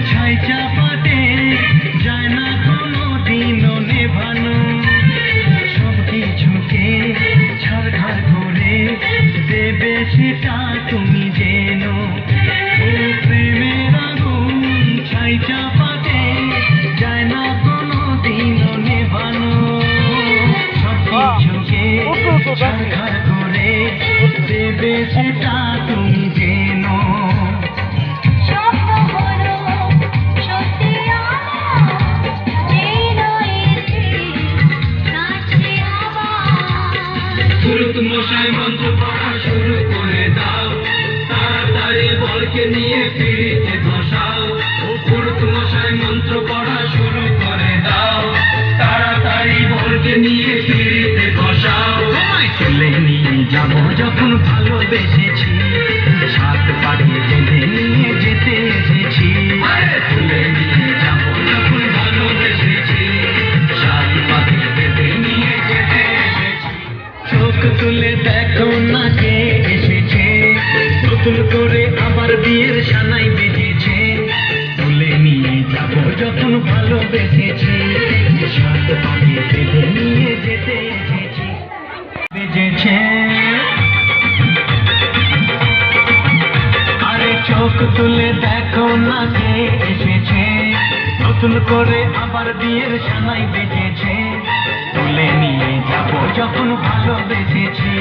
ছাই চাপাতে যায় না কোনো দিনও নেভানো, সব কিছুকে ছাড়খাড় করে দেবে সেটা তুমি জেনো। ও প্রেমের আগুন ছাই চাপাতে যায় না কোনো দিনও নেভানো, সব কিছুকে ছাড়খাড় করে দেবে সেটা তুমি জেনো। মশাই মন্ত্র পড়া শুরু করে দাও, তাড়াতাড়ি বলকে নিয়ে ফিরিতে বসাও। পুরুত মশাই মন্ত্র পড়া শুরু করে দাও, তাড়াতাড়ি বলকে নিয়ে ফিরিতে বসাও। তুলে নিয়ে যাব যখন ভালোবেসেছি, সাত পাখি বেঁধে নিয়ে যেতে এসেছি। তুলে নিয়ে যাব যখন ভালোবেসেছি, সাত পাখি বেঁধে নিয়ে যেতে এসেছি। চোখ তুলে দেখো না কে এসেছে, নতুন করে আবার বিয়ের সানাই বেজেছে। তুলে নিয়ে যাব যখন ভালোবেসেছি, সাত পাখি বেঁধে নিয়ে যেতে এসেছি। বেজেছে আরে চোখ তুলে দেখো না কে এসেছে, নতুন করে আবার বিয়ের সানাই বেজেছে। তুলে নিয়ে যাব যখন ভালোবেসেছি,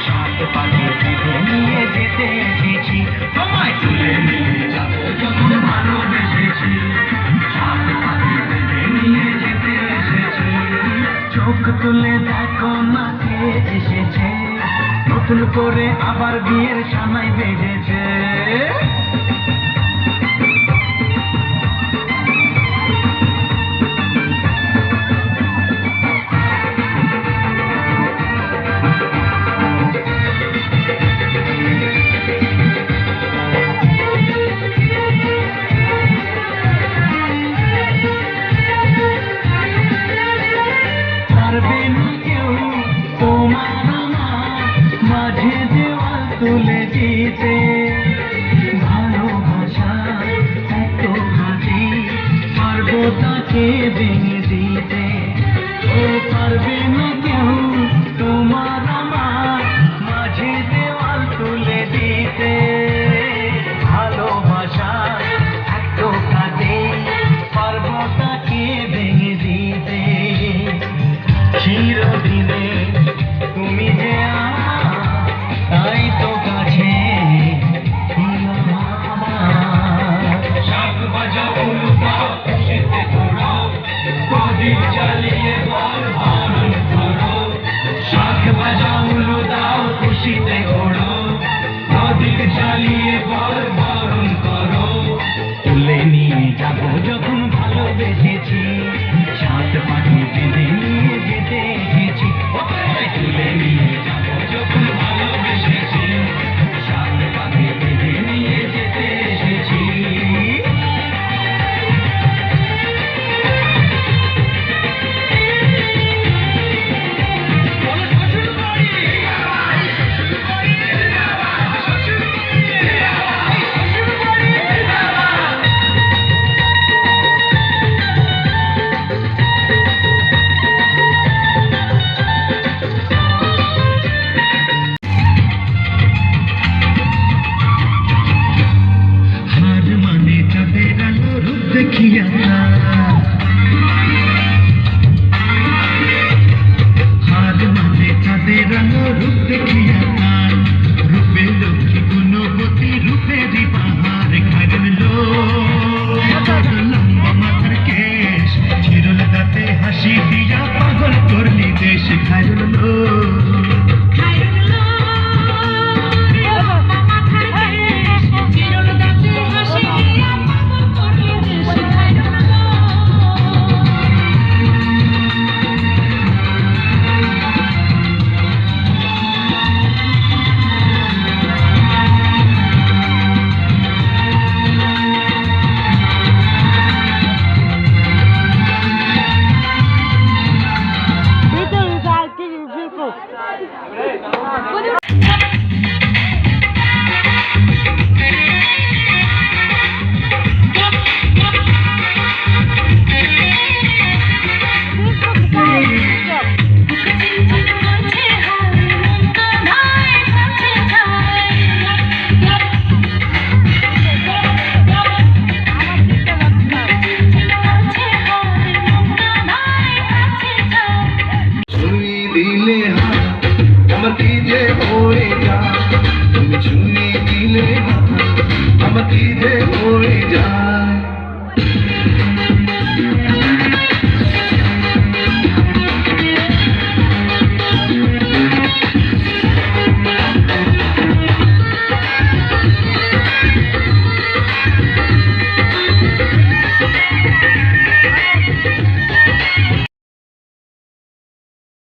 সাত পাখি বেঁধে নিয়ে যেতে এসেছি। তোমায় তুলে নিয়ে যাব যখন ভালোবেসেছি, সাত পাখি বেঁধে নিয়ে যেতে এসেছি। চোখ তুলে দেখো না কে এসেছে, নতুন করে আবার বিয়ের সানাই বেজেছে। পারবে না কেউ তোমার আমার মাঝে দেওয়াল তুলে দিতে, ভালোবাসা এত কাজে পারবো তাকে ভেঙে দিতে। ও পারবে না কেউ তোমার আমার মাঝে দেওয়াল তুলে দিতে, ভালোবাসা এত কাজে পারবো তাকে ভেঙে দিতে। চিরদিনে তুমি যে আমার, তাই তো কাছে শাক ভাজা উলুপাও খুশিতে ঘোরাও, প্রদীপ জ্বালিয়ে বল পালন করো। শাক ভাজা উলু দাও খুশিতে ঘোরো, প্রদীপ জ্বালিয়ে বল পালন করো। তুলে নিয়ে যাব যখন ভালোবেসেছি, সাত পাখি বেঁধে নিয়ে যেতে এসেছি। তুলে নিয়ে যাব যখন ভালোবেসেছি, সাত পাখি বেঁধে নিয়ে যেতে এসেছি। হার মানে চাঁদের আলো রূপ দেখিয়া